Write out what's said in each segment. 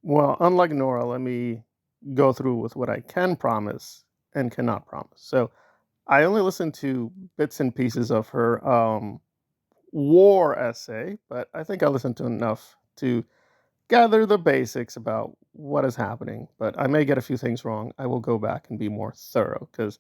Well, unlike Nora, let me go through with what I can promise and cannot promise. So I only listened to bits and pieces of her war essay, but I think I listened to enough to gather the basics about what is happening. But I may get a few things wrong. I will go back and be more thorough because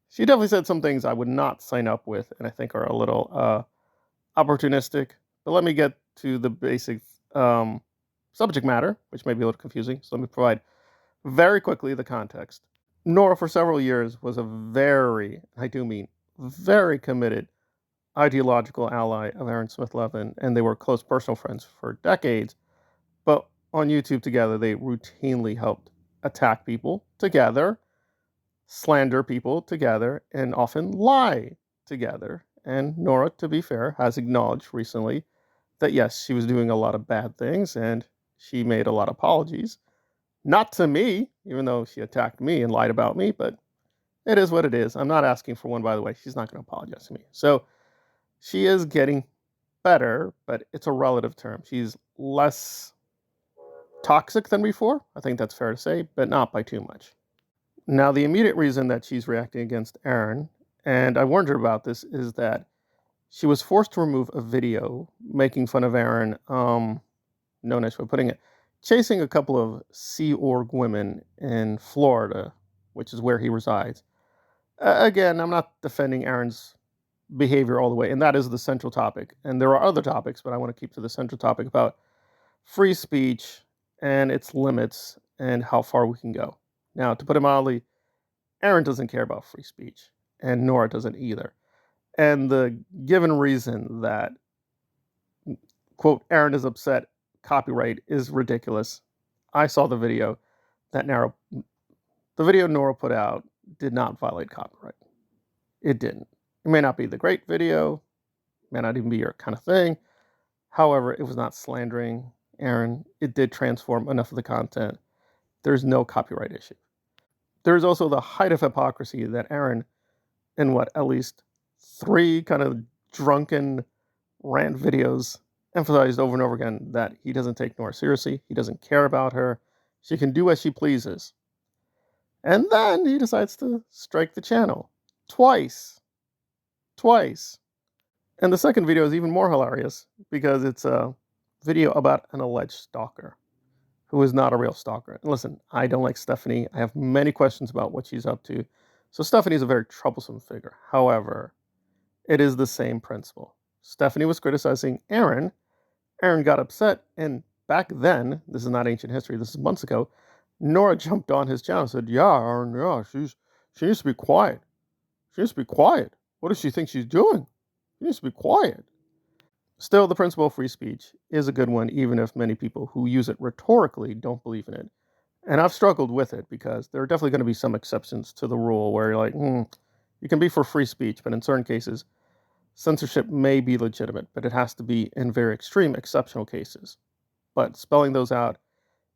she definitely said some things I would not sign up with, and I think are a little opportunistic. But let me get to the basic um, subject matter, which may be a little confusing. So let me provide very quickly the context. Nora, for several years, was a very, I do mean, very committed ideological ally of Aaron Smith-Levin, and they were close personal friends for decades. But on YouTube together, they routinely helped attack people together, slander people together, and often lie together. And Nora, to be fair, has acknowledged recently that yes, she was doing a lot of bad things and she made a lot of apologies. Not to me, even though she attacked me and lied about me, but it is what it is. I'm not asking for one, by the way. She's not going to apologize to me. So she is getting better, but it's a relative term. She's less toxic than before. I think that's fair to say, but not by too much. Now, the immediate reason that she's reacting against Aaron, and I warned her about this, is that she was forced to remove a video making fun of Aaron, no nice way of putting it, chasing a couple of Sea Org women in Florida, which is where he resides. Again, I'm not defending Aaron's behavior all the way, and that is the central topic. And there are other topics, but I want to keep to the central topic about free speech and its limits and how far we can go. Now, to put it mildly, Aaron doesn't care about free speech, and Nora doesn't either. And the given reason that, quote, Aaron is upset copyright is ridiculous. I saw the video that the video Nora put out did not violate copyright. It didn't. It may not be the great video, may not even be your kind of thing. However, it was not slandering Aaron. It did transform enough of the content. There's no copyright issue. There's also the height of hypocrisy that Aaron, in what, at least three kind of drunken rant videos, emphasized over and over again that he doesn't take Nora seriously. He doesn't care about her. She can do as she pleases. And then he decides to strike the channel. Twice. Twice. And the second video is even more hilarious because it's a video about an alleged stalker who is not a real stalker. And listen, I don't like Stephanie. I have many questions about what she's up to. So Stephanie is a very troublesome figure. However, it is the same principle. Stephanie was criticizing Aaron. Aaron got upset, and back then, this is not ancient history, this is months ago, Nora jumped on his channel and said, yeah, Aaron, yeah, she needs to be quiet. She needs to be quiet. What does she think she's doing? She needs to be quiet. Still, the principle of free speech is a good one, even if many people who use it rhetorically don't believe in it. And I've struggled with it because there are definitely going to be some exceptions to the rule where you're like, you can be for free speech, but in certain cases, censorship may be legitimate, but it has to be in very extreme, exceptional cases. But spelling those out,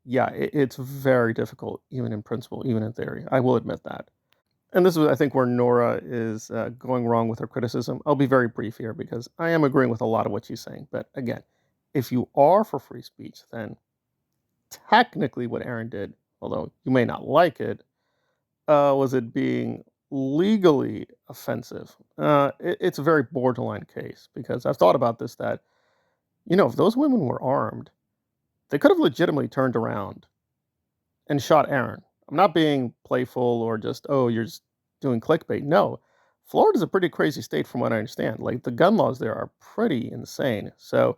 yeah, it's very difficult, even in principle, even in theory. I will admit that. And this is, I think, where Nora is going wrong with her criticism. I'll be very brief here because I am agreeing with a lot of what she's saying. But again, if you are for free speech, then technically what Aaron did, although you may not like it, was it being legally offensive. It's a very borderline case because I've thought about this that, if those women were armed, they could have legitimately turned around and shot Aaron. I'm not being playful or just, oh, you're just doing clickbait. No, Florida's a pretty crazy state from what I understand. Like, the gun laws there are pretty insane. So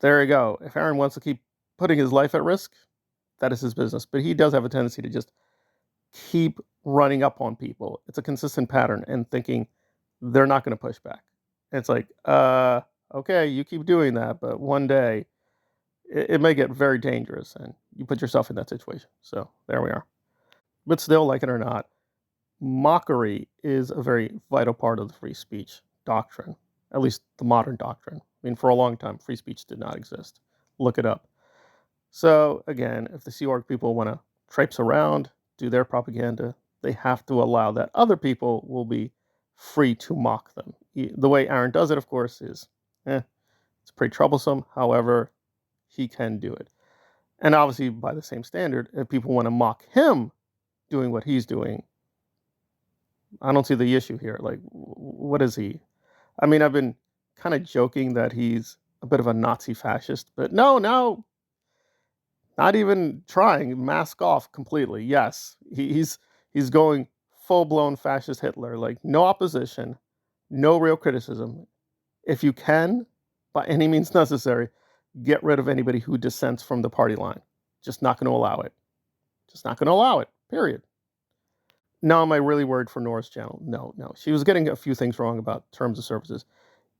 there you go. If Aaron wants to keep putting his life at risk, that is his business. But he does have a tendency to just keep running up on people. It's a consistent pattern and thinking they're not going to push back. And it's like, okay, you keep doing that, but one day it may get very dangerous and you put yourself in that situation. So there we are. But still, like it or not, mockery is a very vital part of the free speech doctrine, at least the modern doctrine. I mean, for a long time, free speech did not exist. Look it up. So again, if the Sea Org people want to traipse around, do their propaganda, they have to allow that other people will be free to mock them. The way Aaron does it, of course, is it's pretty troublesome. However, he can do it. And obviously, by the same standard, if people want to mock him doing what he's doing, I don't see the issue here. Like, what is he? I mean, I've been kind of joking that he's a bit of a Nazi fascist, but no, not even trying. Mask off completely. Yes, he's going full blown fascist Hitler. Like, no opposition, no real criticism. If you can, by any means necessary, get rid of anybody who dissents from the party line. Just not going to allow it. Just not going to allow it. Period. Now, am I really worried for Nora's channel? No, no. She was getting a few things wrong about terms of services.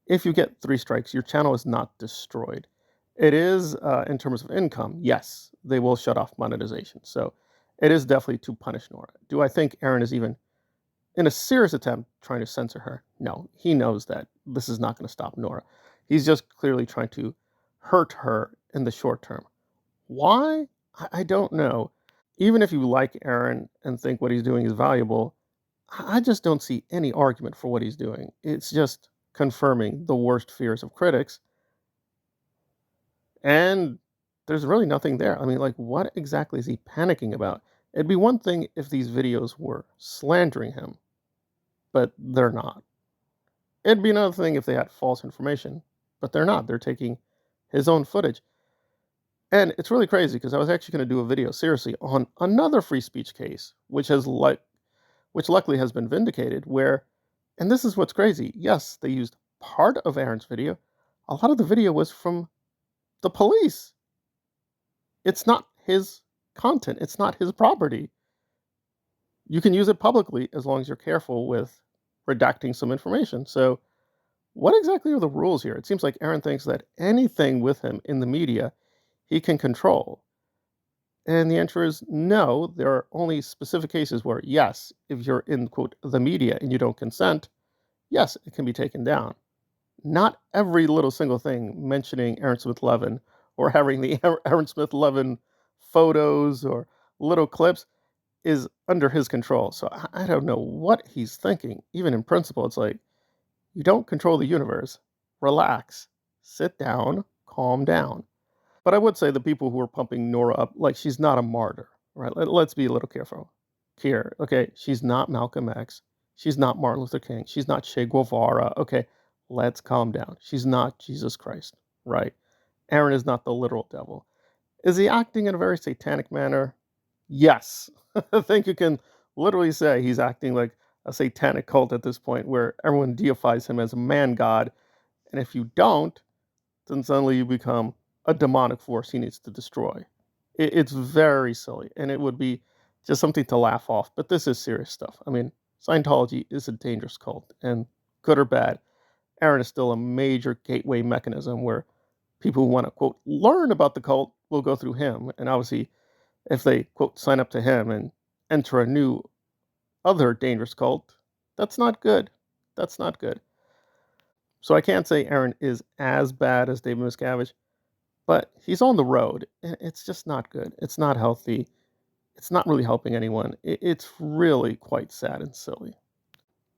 If you get 3 strikes, your channel is not destroyed. It is, in terms of income, yes, they will shut off monetization. So it is definitely to punish Nora. Do I think Aaron is even in a serious attempt trying to censor her? No, he knows that this is not going to stop Nora. He's just clearly trying to hurt her in the short term. Why? I don't know. Even if you like Aaron and think what he's doing is valuable, I just don't see any argument for what he's doing. It's just confirming the worst fears of critics. And there's really nothing there. I mean, like, what exactly is he panicking about? It'd be one thing if these videos were slandering him, but they're not. It'd be another thing if they had false information, but they're not. They're taking his own footage. And it's really crazy because I was actually going to do a video seriously on another free speech case, which luckily has been vindicated, where, and this is what's crazy, yes, they used part of Aaron's video. A lot of the video was from the police. It's not his content. It's not his property. You can use it publicly as long as you're careful with redacting some information. So what exactly are the rules here? It seems like Aaron thinks that anything with him in the media he can control. And the answer is no. There are only specific cases where, yes, if you're in, quote, the media and you don't consent, yes, it can be taken down. Not every little single thing mentioning Aaron Smith-Levin or having the Aaron Smith-Levin photos or little clips is under his control. So I don't know what he's thinking. Even in principle, it's like, you don't control the universe. Relax. Sit down. Calm down. But I would say the people who are pumping Nora up, like, she's not a martyr, right? Let's be a little careful here. Okay, she's not Malcolm X. She's not Martin Luther King. She's not Che Guevara. Okay, let's calm down. She's not Jesus Christ, right? Aaron is not the literal devil. Is he acting in a very satanic manner? Yes. I think you can literally say he's acting like a satanic cult at this point where everyone deifies him as a man god. And if you don't, then suddenly you become a demonic force he needs to destroy. It's very silly, and it would be just something to laugh off. But this is serious stuff. I mean, Scientology is a dangerous cult, and good or bad, Aaron is still a major gateway mechanism where people who want to, quote, learn about the cult will go through him. And obviously, if they, quote, sign up to him and enter a new, other dangerous cult, that's not good. That's not good. So I can't say Aaron is as bad as David Miscavige, but he's on the road, and it's just not good. It's not healthy. It's not really helping anyone. It's really quite sad and silly.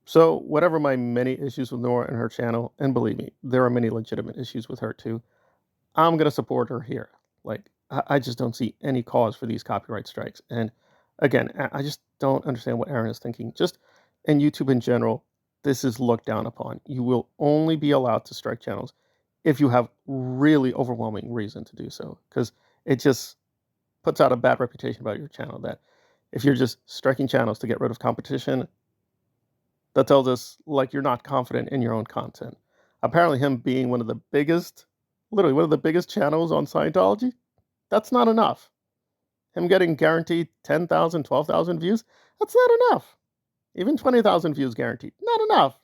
So whatever my many issues with Nora and her channel, and believe me, there are many legitimate issues with her too, I'm going to support her here. Like, I just don't see any cause for these copyright strikes. And again, I just don't understand what Aaron is thinking. Just in YouTube in general, this is looked down upon. You will only be allowed to strike channels if you have really overwhelming reason to do so, because it just puts out a bad reputation about your channel. That if you're just striking channels to get rid of competition, that tells us, like, you're not confident in your own content. Apparently him being one of the biggest, literally one of the biggest channels on Scientology, that's not enough. Him getting guaranteed 10,000, 12,000 views, that's not enough. Even 20,000 views guaranteed, not enough.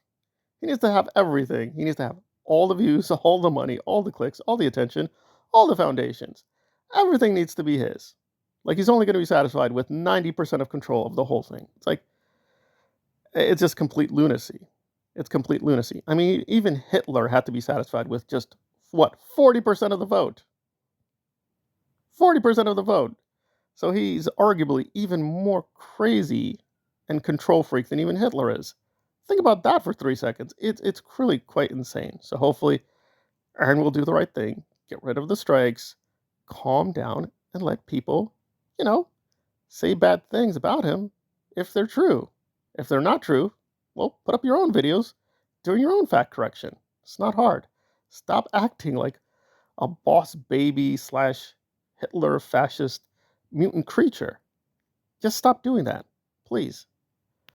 He needs to have everything. He needs to have all the views, all the money, all the clicks, all the attention, all the foundations. Everything needs to be his. Like, he's only going to be satisfied with 90% of control of the whole thing. It's like, it's just complete lunacy. It's complete lunacy. I mean, even Hitler had to be satisfied with just, what, 40% of the vote? 40% of the vote. So he's arguably even more crazy and control freak than even Hitler is. Think about that for 3 seconds. It's really quite insane. So hopefully Aaron will do the right thing, get rid of the strikes, calm down, and let people, you know, say bad things about him if they're true. If they're not true, well, put up your own videos doing your own fact correction. It's not hard. Stop acting like a boss baby slash Hitler fascist mutant creature. Just stop doing that, please.